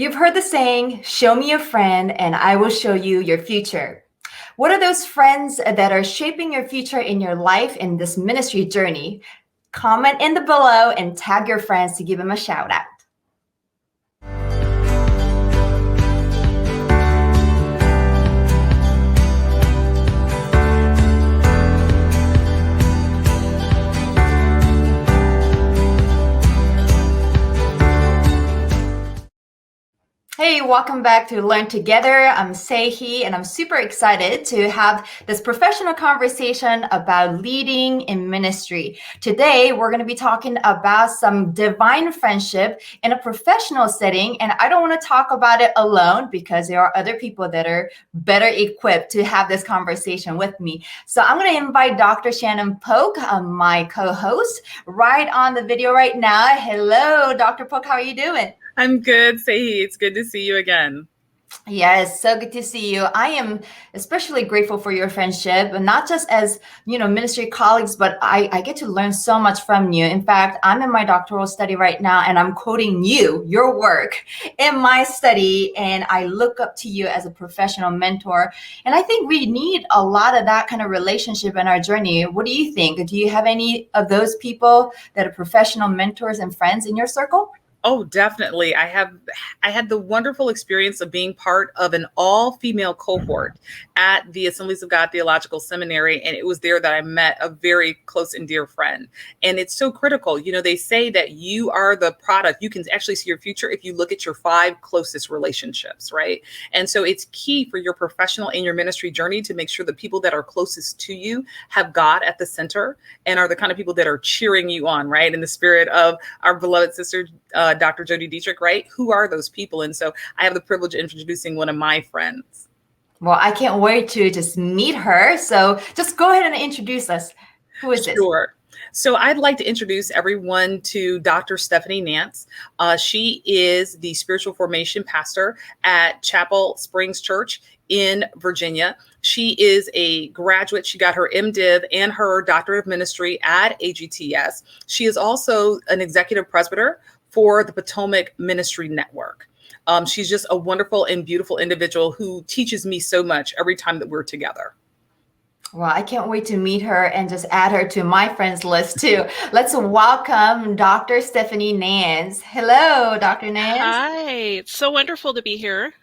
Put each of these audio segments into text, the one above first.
You've heard the saying, show me a friend and I will show you your future. What are those friends that are shaping your future in your life in this ministry journey? Comment in the below and tag your friends to give them a shout out. Hey, welcome back to Learn Together. I'm Saehee, and I'm super excited to have this professional conversation about leading in ministry. Today, we're going to be talking about some divine friendship in a professional setting, and I don't want to talk about it alone because there are other people that are better equipped to have this conversation with me. So I'm going to invite Dr. Shannon Polk, my co-host, right on the video right now. Hello, Dr. Pook, how are you doing? I'm good, Saehee. It's good to see you again. Yes, so good to see you. I am especially grateful for your friendship, and not just as, ministry colleagues, but I get to learn so much from you. In fact, I'm in my doctoral study right now, and I'm quoting your work in my study, and I look up to you as a professional mentor. And I think we need a lot of that kind of relationship in our journey. What do you think? Do you have any of those people that are professional mentors and friends in your circle? Oh, definitely. I had the wonderful experience of being part of an all-female cohort at the Assemblies of God Theological Seminary, and it was there that I met a very close and dear friend. And it's so critical. They say that you are the product. You can actually see your future if you look at your 5 closest relationships, right? And so it's key for your professional and your ministry journey to make sure the people that are closest to you have God at the center and are the kind of people that are cheering you on, right? In the spirit of our beloved sister, Dr. Jody Dietrich, right? Who are those people? And so I have the privilege of introducing one of my friends. Well, I can't wait to just meet her. So just go ahead and introduce us. Who is this? Sure. So I'd like to introduce everyone to Dr. Stephanie Nance. She is the spiritual formation pastor at Chapel Springs Church in Virginia. She is a graduate. She got her MDiv and her doctorate of ministry at AGTS. She is also an executive presbyter for the Potomac Ministry Network. She's just a wonderful and beautiful individual who teaches me so much every time that we're together. Well, I can't wait to meet her and just add her to my friends list too. Let's welcome Dr. Stephanie Nance. Hello, Dr. Nance. Hi, it's so wonderful to be here.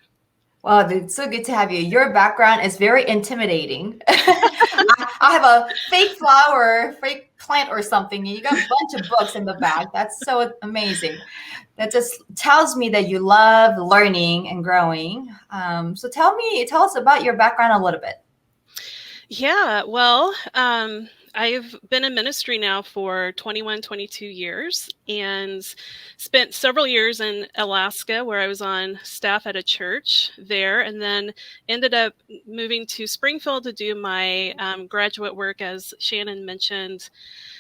Well, it's so good to have you. Your background is very intimidating. I have a fake flower, fake plant or something, and you got a bunch of books in the back. That's so amazing. That just tells me that you love learning and growing. So tell us about your background a little bit. Yeah, well, I've been in ministry now for 21, 22 years and spent several years in Alaska where I was on staff at a church there, and then ended up moving to Springfield to do my graduate work, as Shannon mentioned.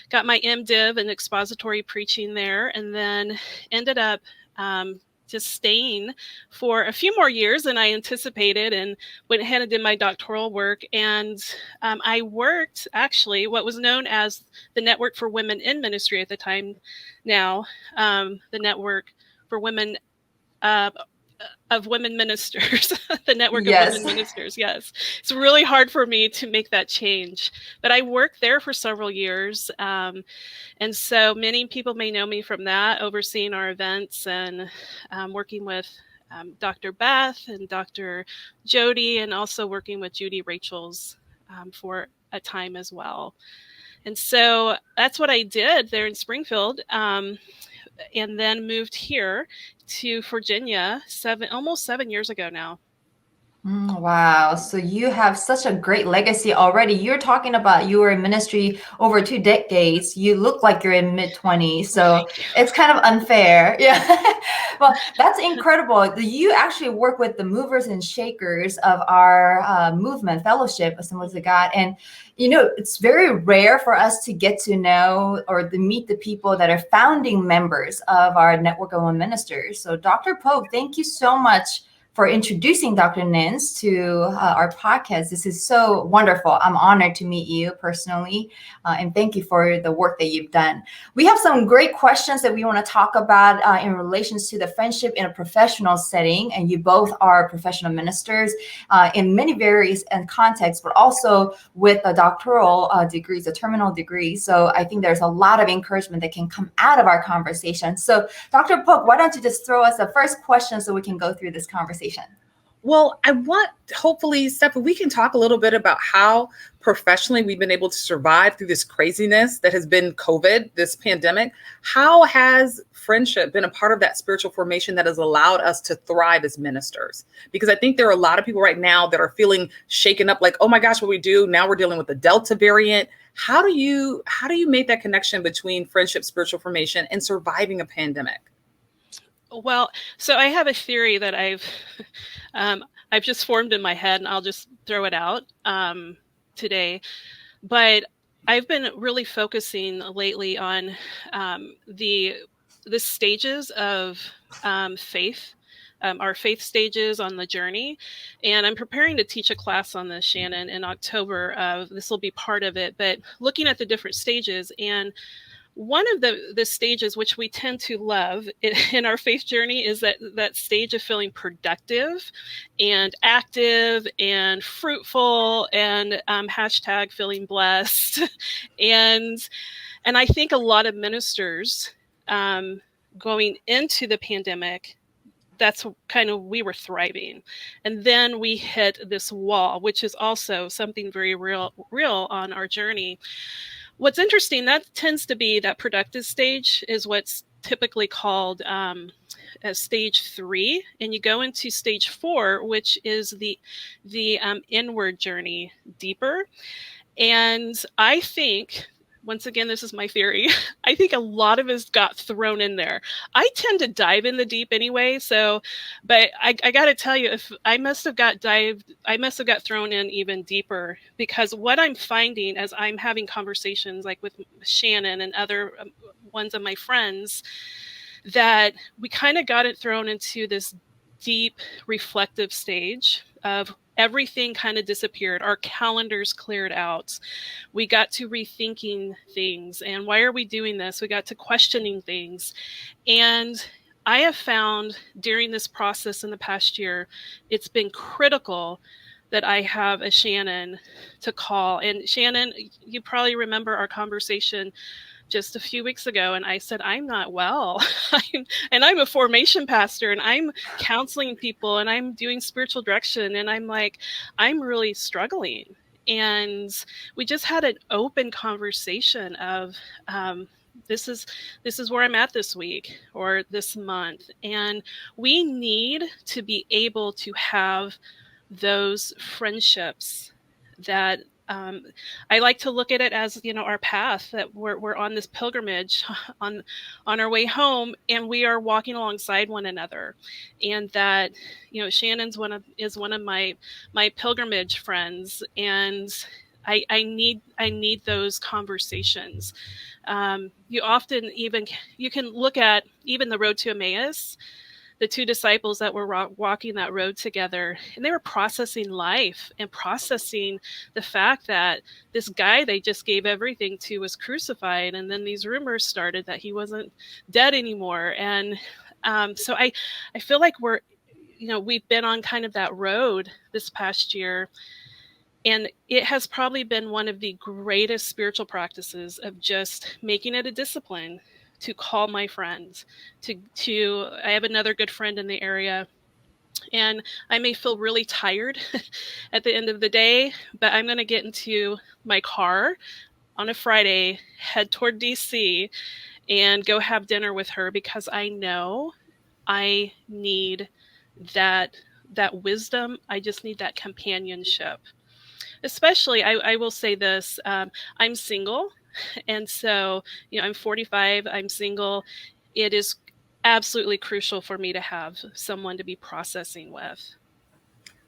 Got my MDiv in expository preaching there, and then ended up just staying for a few more years than I anticipated, and went ahead and did my doctoral work. And I worked actually what was known as the Network for Women in Ministry at the time, now the Network for Women of Women Ministers, the Network of Women Ministers. Yes. It's really hard for me to make that change, but I worked there for several years. And so many people may know me from that, overseeing our events and working with Dr. Beth and Dr. Jody, and also working with Judy Rachels for a time as well. And so that's what I did there in Springfield. And then moved here to Virginia almost 7 years ago now. Wow. So you have such a great legacy already. You're talking about you were in ministry over 2 decades. You look like you're in mid-20s. So it's kind of unfair. Yeah. Well, that's incredible. You actually work with the movers and shakers of our movement fellowship, Assemblies of God. And it's very rare for us to get to know or to meet the people that are founding members of our Network of Women Ministers. So Dr. Pook, thank you so much for introducing Dr. Nance to our podcast. This is so wonderful. I'm honored to meet you personally, and thank you for the work that you've done. We have some great questions that we want to talk about in relations to the friendship in a professional setting, and you both are professional ministers in many various contexts, but also with a doctoral degrees, a terminal degree. So I think there's a lot of encouragement that can come out of our conversation. So Dr. Pook, why don't you just throw us the first question so we can go through this conversation? Well, I want, hopefully, Steph, we can talk a little bit about how professionally we've been able to survive through this craziness that has been COVID, this pandemic. How has friendship been a part of that spiritual formation that has allowed us to thrive as ministers? Because I think there are a lot of people right now that are feeling shaken up, like, oh my gosh, what we do now, we're dealing with the Delta variant. How do you make that connection between friendship, spiritual formation, and surviving a pandemic? Well, so I have a theory that I've just formed in my head, and I'll just throw it out today. But I've been really focusing lately on the stages of faith, our faith stages on the journey. And I'm preparing to teach a class on this, Shannon, in October. This will be part of it, but looking at the different stages. And one of the stages which we tend to love in our faith journey is that stage of feeling productive and active and fruitful and hashtag feeling blessed. and I think a lot of ministers going into the pandemic, that's kind of, we were thriving. And then we hit this wall, which is also something very real on our journey. What's interesting, that tends to be that productive stage is what's typically called as stage 3. And you go into stage 4, which is the inward journey, deeper. And I think, once again, this is my theory, I think a lot of us got thrown in there. I tend to dive in the deep anyway. So, but I got to tell you, if I must have got thrown in even deeper, because what I'm finding as I'm having conversations like with Shannon and other ones of my friends, that we kind of got it thrown into this deep reflective stage of everything kind of disappeared. Our calendars cleared out. We got to rethinking things. And why are we doing this? We got to questioning things. And I have found during this process in the past year, it's been critical that I have a Shannon to call. And Shannon, you probably remember our conversation just a few weeks ago, and I said, I'm not well. I'm a formation pastor, and I'm counseling people, and I'm doing spiritual direction, and I'm like, I'm really struggling. And we just had an open conversation of this is where I'm at this week or this month. And we need to be able to have those friendships that I like to look at it as, our path, that we're on this pilgrimage on our way home, and we are walking alongside one another. And that, Shannon's is one of my pilgrimage friends, and I need those conversations. You often you can look at even the road to Emmaus, the two disciples that were walking that road together, and they were processing life and processing the fact that this guy they just gave everything to was crucified. And then these rumors started that he wasn't dead anymore. And so I feel like we've been on kind of that road this past year. And it has probably been one of the greatest spiritual practices of just making it a discipline to call my friends, I have another good friend in the area, and I may feel really tired at the end of the day, but I'm going to get into my car on a Friday, head toward DC, and go have dinner with her, because I know I need that wisdom. I just need that companionship. Especially, I will say this, I'm single. And so, I'm 45, I'm single. It is absolutely crucial for me to have someone to be processing with.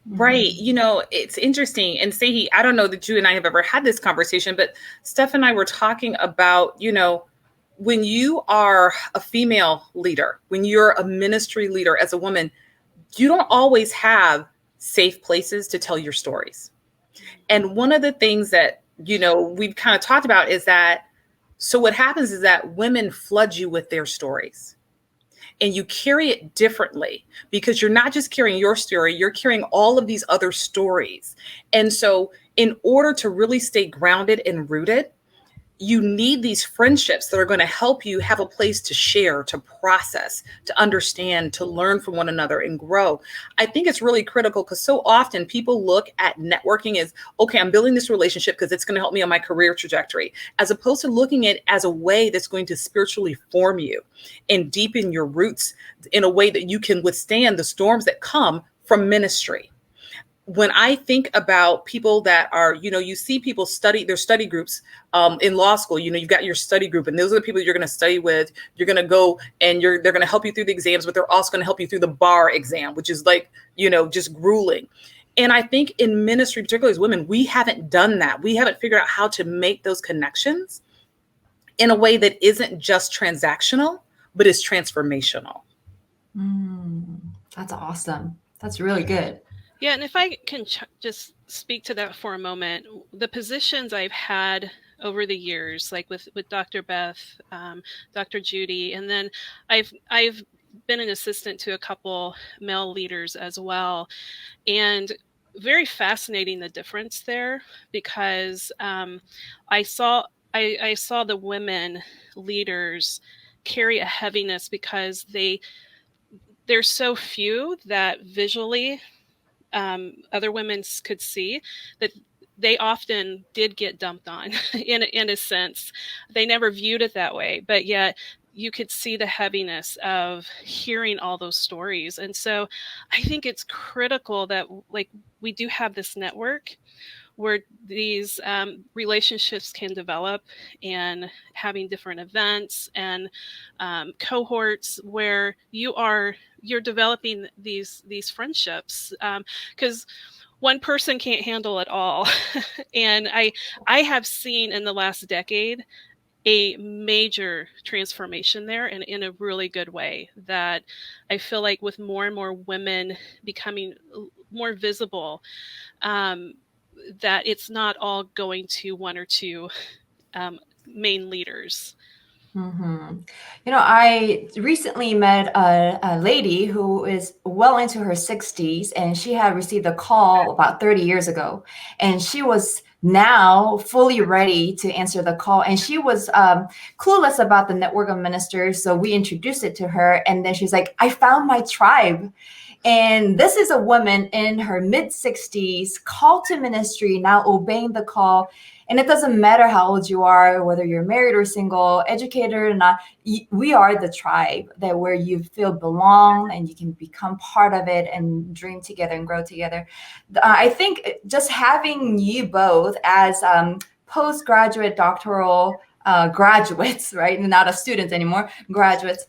Right. It's interesting. And Saehee, I don't know that you and I have ever had this conversation, but Steph and I were talking about, when you are a female leader, when you're a ministry leader as a woman, you don't always have safe places to tell your stories. And one of the things that, we've kind of talked about is that, so what happens is that women flood you with their stories, and you carry it differently because you're not just carrying your story, you're carrying all of these other stories. And so in order to really stay grounded and rooted, you need these friendships that are going to help you have a place to share, to process, to understand, to learn from one another and grow. I think it's really critical because so often people look at networking as, okay, I'm building this relationship because it's going to help me on my career trajectory, as opposed to looking at it as a way that's going to spiritually form you and deepen your roots in a way that you can withstand the storms that come from ministry. When I think about people that are, you see people study their study groups in law school, you've got your study group, and those are the people you're going to study with. You're going to go and they're going to help you through the exams, but they're also going to help you through the bar exam, which is like, just grueling. And I think in ministry, particularly as women, we haven't done that. We haven't figured out how to make those connections in a way that isn't just transactional, but is transformational. That's awesome. That's really good. Yeah, and if I can just speak to that for a moment, the positions I've had over the years, like with Dr. Beth, Dr. Judy, and then I've been an assistant to a couple male leaders as well, and very fascinating the difference there, because I saw the women leaders carry a heaviness because they're so few that visually other women could see that they often did get dumped on in a sense. They never viewed it that way, but yet you could see the heaviness of hearing all those stories. And so I think it's critical that we do have this network where these relationships can develop, and having different events and cohorts where you're developing these friendships, because one person can't handle it all. And I have seen in the last decade a major transformation there, and in a really good way, that I feel like with more and more women becoming more visible, that it's not all going to one or two main leaders. I recently met a lady who is well into her 60s, and she had received a call about 30 years ago, and she was now fully ready to answer the call, and she was clueless about the network of ministers. So we introduced it to her, and then she's like, I found my tribe. And this is a woman in her mid 60s, called to ministry, now obeying the call. And it doesn't matter how old you are, whether you're married or single, educated or not, we are the tribe that where you feel belong and you can become part of it and dream together and grow together. I think just having you both as postgraduate doctoral graduates, right? Not a student anymore, graduates.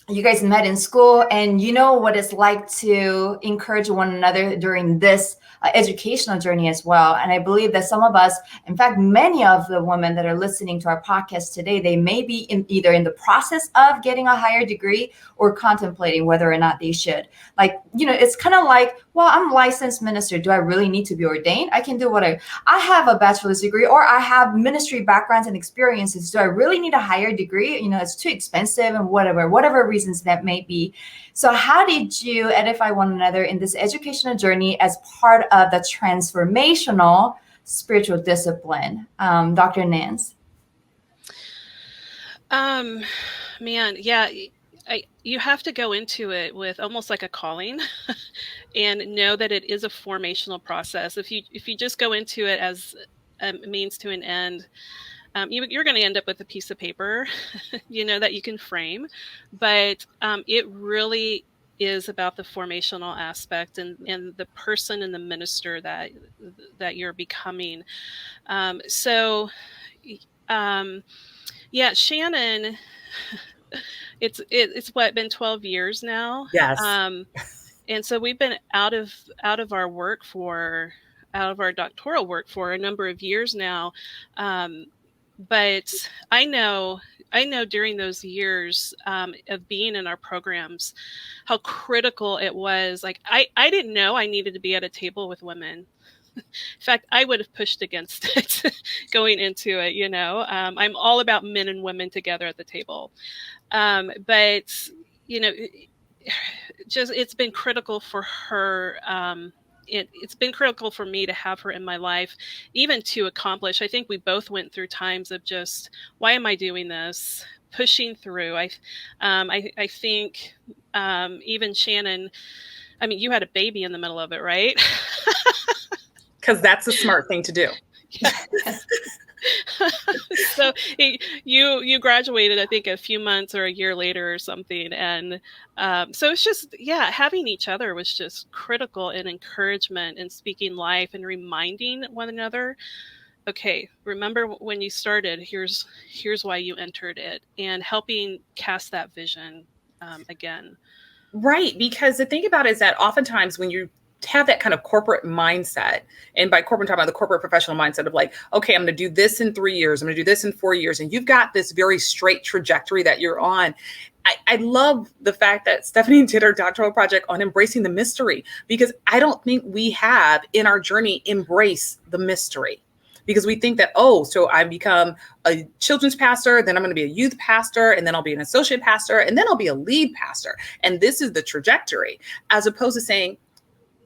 You guys met in school, and you know what it's like to encourage one another during this educational journey as well. And I believe that some of us, in fact, many of the women that are listening to our podcast today, they may be either in the process of getting a higher degree or contemplating whether or not they should. It's kind of like, well, I'm a licensed minister. Do I really need to be ordained? I can do what I have a bachelor's degree, or I have ministry backgrounds and experiences. Do I really need a higher degree? It's too expensive, and whatever reasons that may be. So how did you edify one another in this educational journey as part of the transformational spiritual discipline? Dr. Nance. You have to go into it with almost like a calling and know that it is a formational process. If you just go into it as a means to an end, you're going to end up with a piece of paper, that you can frame. But it really is about the formational aspect and the person and the minister that you're becoming. Shannon, it's been 12 years now. Yes. And so we've been out of our doctoral work for a number of years now. But I know during those years of being in our programs, how critical it was. Like I didn't know I needed to be at a table with women. In fact, I would have pushed against it going into it. I'm all about men and women together at the table. But it's been critical for her. It's been critical for me to have her in my life, even to accomplish. I think we both went through times of just, why am I doing this? Pushing through. I think even Shannon. I mean, you had a baby in the middle of it, right? Because that's a smart thing to do. So you graduated, I think, a few months or a year later or something, and so it's just, having each other was just critical in encouragement and speaking life and reminding one another, okay, remember when you started, here's why you entered it, and helping cast that vision again. Right, because the thing about it is that oftentimes when you have that kind of corporate mindset, and by corporate, I'm talking about the corporate professional mindset of like, okay, I'm going to do this in 3 years, I'm going to do this in 4 years, and you've got this very straight trajectory that you're on. I love the fact that Stephanie did her doctoral project on embracing the mystery, because I don't think we have in our journey embraced the mystery. Because we think that, so I become a children's pastor, then I'm going to be a youth pastor, and then I'll be an associate pastor, and then I'll be a lead pastor. And this is the trajectory, as opposed to saying,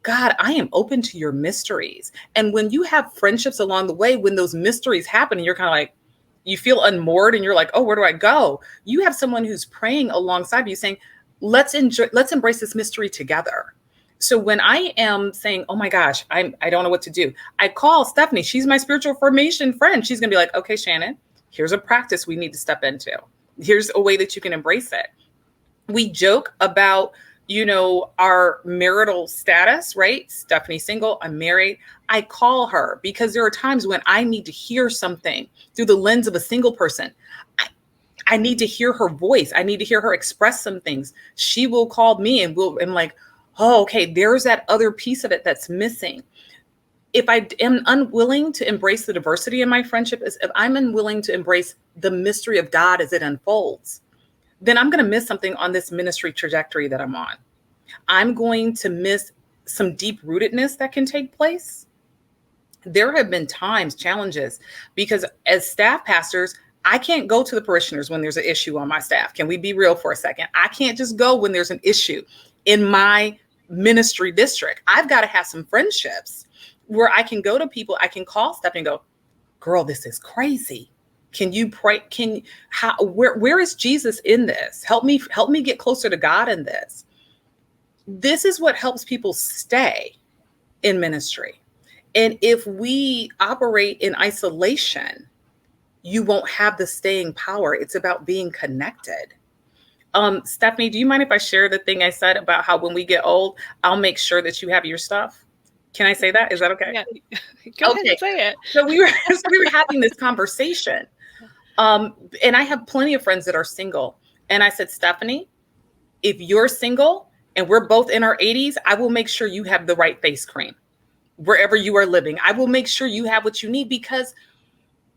God, I am open to your mysteries. And when you have friendships along the way, when those mysteries happen and you're kind of like, you feel unmoored and you're like, oh, where do I go? You have someone who's praying alongside you saying, let's embrace this mystery together. So when I am saying, oh my gosh, I don't know what to do, I call Stephanie. She's my spiritual formation friend. She's going to be like, okay, Shannon, here's a practice we need to step into. Here's a way that you can embrace it. We joke about, our marital status, right? Stephanie's single, I'm married. I call her because there are times when I need to hear something through the lens of a single person. I need to hear her voice. I need to hear her express some things. She will call me and I'm like, oh, okay, there's that other piece of it that's missing. If I am unwilling to embrace the diversity in my friendship, if I'm unwilling to embrace the mystery of God as it unfolds, then I'm going to miss something on this ministry trajectory that I'm on. I'm going to miss some deep rootedness that can take place. There have been times, challenges, because as staff pastors, I can't go to the parishioners when there's an issue on my staff. Can we be real for a second? I can't just go when there's an issue in my ministry district. I've got to have some friendships where I can go to people, I can call Stephanie and go, girl, this is crazy. Can you pray? Where is Jesus in this? Help me get closer to God in this. This is what helps people stay in ministry. And if we operate in isolation, you won't have the staying power. It's about being connected. Stephanie, do you mind if I share the thing I said about how when we get old, I'll make sure that you have your stuff? Can I say that? Is that okay? Yeah. Go ahead and say it. So we were having this conversation. And I have plenty of friends that are single. And I said, Stephanie, if you're single and we're both in our 80s, I will make sure you have the right face cream wherever you are living. I will make sure you have what you need, because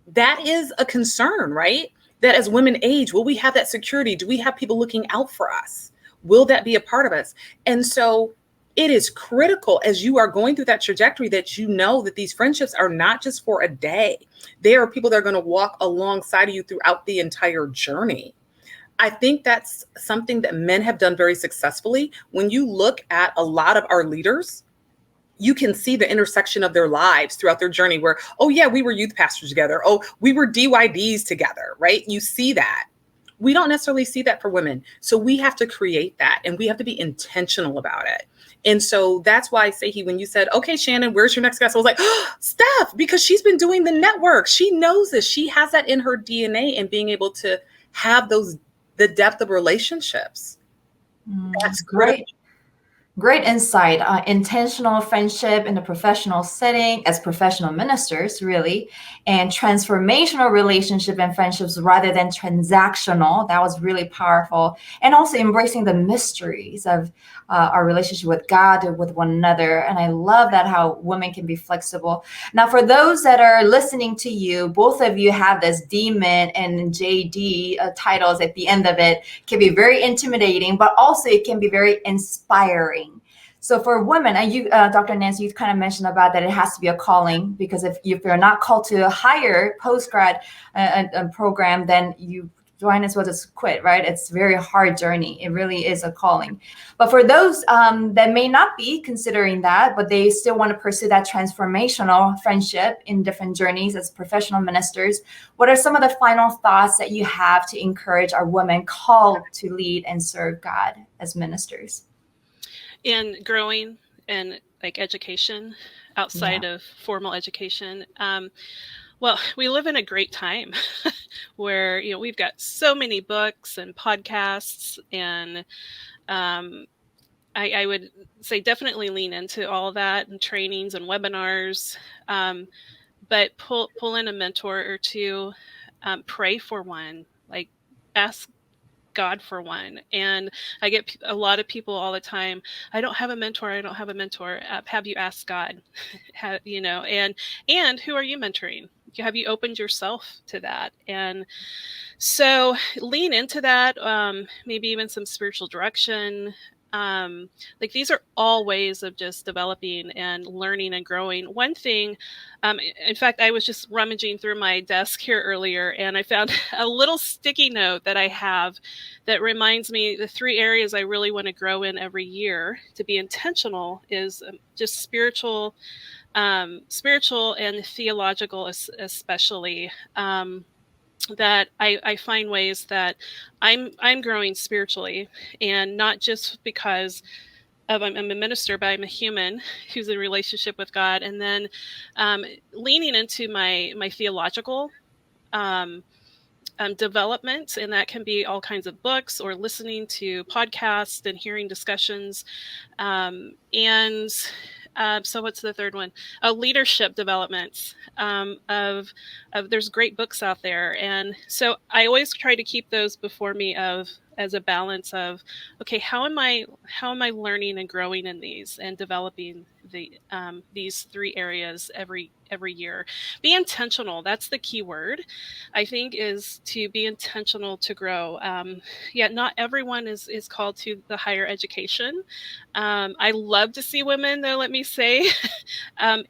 that is a concern, right? That as women age, will we have that security? Do we have people looking out for us? Will that be a part of us? And so it is critical as you are going through that trajectory that you know that these friendships are not just for a day. They are people that are going to walk alongside of you throughout the entire journey. I think that's something that men have done very successfully. When you look at a lot of our leaders, you can see the intersection of their lives throughout their journey where, oh yeah, we were youth pastors together. Oh, we were DYDs together, right? You see that. We don't necessarily see that for women. So we have to create that, and we have to be intentional about it. And so that's why, Saehee, when you said, okay, Shannon, where's your next guest? I was like, oh, Steph, because she's been doing the network. She knows this. She has that in her DNA, and being able to have the depth of relationships. That's great. Great insight. Intentional friendship in the professional setting as professional ministers, really, and transformational relationship and friendships rather than transactional. That was really powerful. And also embracing the mysteries of our relationship with God and with one another. And I love that how women can be flexible. Now, for those that are listening to you, both of you have this DMIT and JD titles at the end of it. It can be very intimidating, but also it can be very inspiring. So for women, and you, Dr. Nance, you kind of mentioned about that it has to be a calling, because if you're not called to a higher postgrad program, then you might as well just quit, right? It's a very hard journey. It really is a calling. But for those that may not be considering that, but they still want to pursue that transformational friendship in different journeys as professional ministers, what are some of the final thoughts that you have to encourage our women called to lead and serve God as ministers? In growing and like education outside of formal education. Well, we live in a great time where, you know, we've got so many books and podcasts, and I would say definitely lean into all of that and trainings and webinars, but pull in a mentor or two, pray for one, like ask God for one. And I get a lot of people all the time, I don't have a mentor. I don't have a mentor. Have you asked God? You know, and who are you mentoring? Have you opened yourself to that? And so lean into that, maybe even some spiritual direction. Like these are all ways of just developing and learning and growing. One thing, in fact, I was just rummaging through my desk here earlier, and I found a little sticky note that I have that reminds me the 3 areas I really want to grow in every year to be intentional is just spiritual and theological, especially. That I find ways that I'm growing spiritually, and not just because I'm a minister, but I'm a human who's in a relationship with God. And then leaning into my theological development, and that can be all kinds of books or listening to podcasts and hearing discussions. So what's the third one? Leadership developments of there's great books out there. And so I always try to keep those before me as a balance of, okay, how am I learning and growing in these and developing these 3 areas every year. Be intentional. That's the key word, I think, is to be intentional to grow. Yet not everyone is called to the higher education. I love to see women, though, let me say.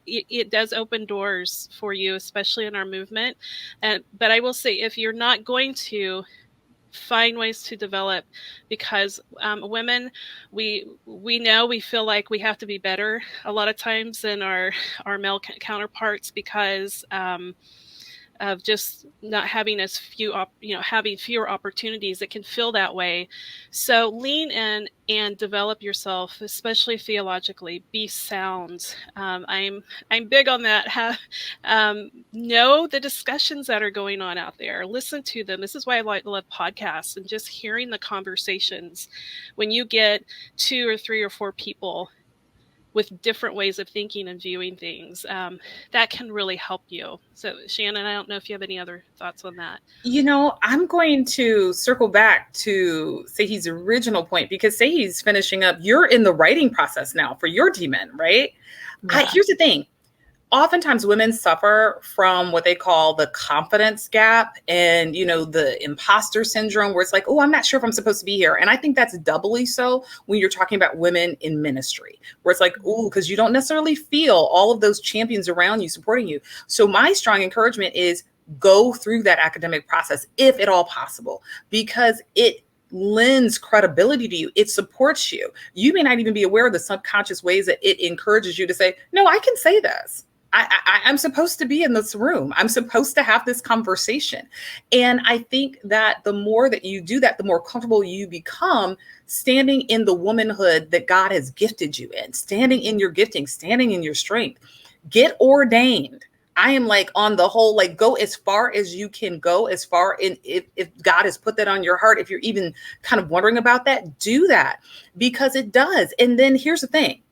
It does open doors for you, especially in our movement. But I will say, if you're not going to find ways to develop, because women, we know, we feel like we have to be better a lot of times than our male counterparts, because of just not having as few, having fewer opportunities. It can feel that way. So lean in and develop yourself, especially theologically. Be sound. I'm big on that. Know the discussions that are going on out there. Listen to them. This is why I love podcasts, and just hearing the conversations. When you get 2 or 3 or 4 people with different ways of thinking and viewing things, that can really help you. So Shannon, I don't know if you have any other thoughts on that. You know, I'm going to circle back to Saehee's original point, because Saehee's finishing up. You're in the writing process now for your DMIN, right? Yeah. Here's the thing. Oftentimes women suffer from what they call the confidence gap and, the imposter syndrome, where it's like, oh, I'm not sure if I'm supposed to be here. And I think that's doubly so when you're talking about women in ministry, where it's like, oh, because you don't necessarily feel all of those champions around you supporting you. So my strong encouragement is go through that academic process, if at all possible, because it lends credibility to you. It supports you. You may not even be aware of the subconscious ways that it encourages you to say, no, I can say this. I'm supposed to be in this room. I'm supposed to have this conversation. And I think that the more that you do that, the more comfortable you become standing in the womanhood that God has gifted you in, standing in your gifting, standing in your strength. Get ordained. I am like on the whole, like go as far as you can go, as far in if God has put that on your heart, if you're even kind of wondering about that, do that, because it does. And then here's the thing.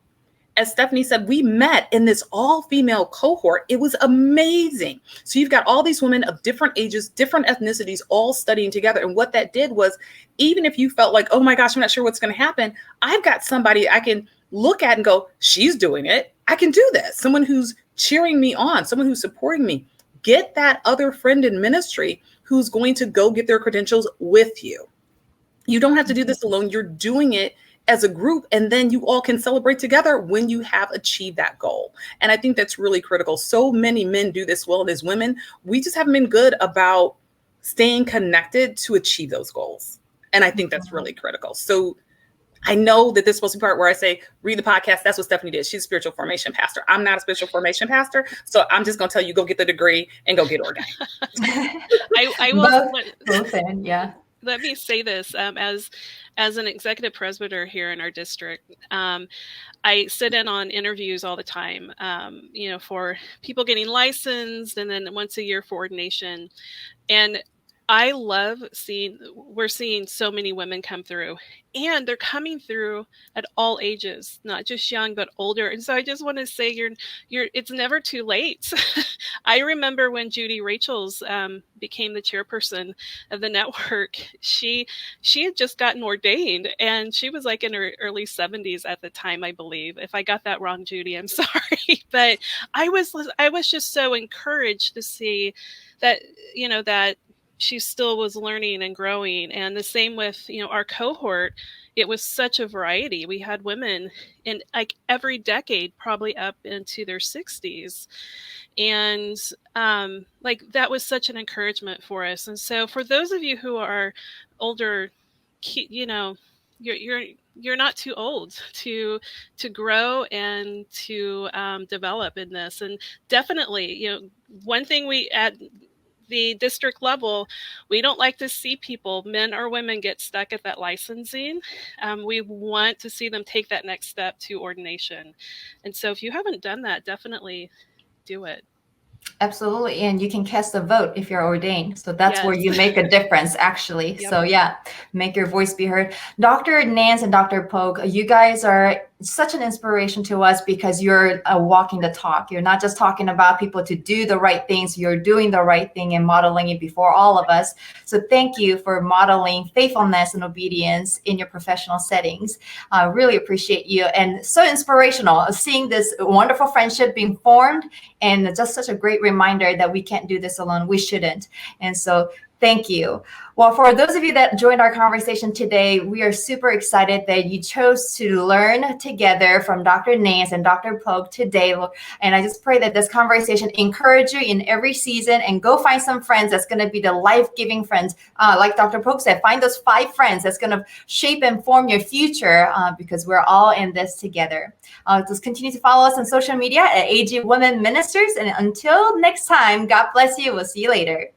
As Stephanie said, we met in this all-female cohort. It was amazing. So you've got all these women of different ages, different ethnicities, all studying together. And what that did was, even if you felt like, oh my gosh, I'm not sure what's going to happen, I've got somebody I can look at and go, she's doing it. I can do this. Someone who's cheering me on, someone who's supporting me. Get that other friend in ministry who's going to go get their credentials with you. You don't have to do this alone. You're doing it as a group, and then you all can celebrate together when you have achieved that goal. And I think that's really critical. So many men do this well, and as women, we just haven't been good about staying connected to achieve those goals. And I think that's really critical. So I know that this is supposed to be part where I say, read the podcast. That's what Stephanie did. She's a spiritual formation pastor. I'm not a spiritual formation pastor. So I'm just going to tell you, go get the degree and go get ordained. I will. Both in, yeah. Let me say this, as an executive presbyter here in our district, I sit in on interviews all the time, for people getting licensed, and then once a year for ordination. And I love we're seeing so many women come through, and they're coming through at all ages, not just young, but older. And so I just want to say it's never too late. I remember when Judy Rachels became the chairperson of the network, she had just gotten ordained, and she was like in her early 70s at the time, I believe. If I got that wrong, Judy, I'm sorry. But I was just so encouraged to see that, that she still was learning and growing. And the same with, our cohort. It was such a variety. We had women in like every decade, probably up into their 60s. And that was such an encouragement for us. And so for those of you who are older, you're not too old to grow and to develop in this. And definitely, one thing we at the district level, we don't like to see people, men or women, get stuck at that licensing. We want to see them take that next step to ordination. And so if you haven't done that, definitely do it. Absolutely. And you can cast a vote if you're ordained. So that's Yes. where you make a difference, actually. Yep. So yeah, make your voice be heard. Dr. Nance and Dr. Pook, you guys are such an inspiration to us because you're walking the talk. You're not just talking about people to do the right things. You're doing the right thing and modeling it before all of us. So thank you for modeling faithfulness and obedience in your professional settings. I really appreciate you, and so inspirational seeing this wonderful friendship being formed, and just such a great reminder that we can't do this alone. We shouldn't. And so thank you. Well, for those of you that joined our conversation today, we are super excited that you chose to learn together from Dr. Nance and Dr. Pook today. And I just pray that this conversation encourage you in every season, and go find some friends that's going to be the life-giving friends. Like Dr. Pook said, find those 5 friends that's going to shape and form your future, because we're all in this together. Just continue to follow us on social media at AG Women Ministers. And until next time, God bless you. We'll see you later.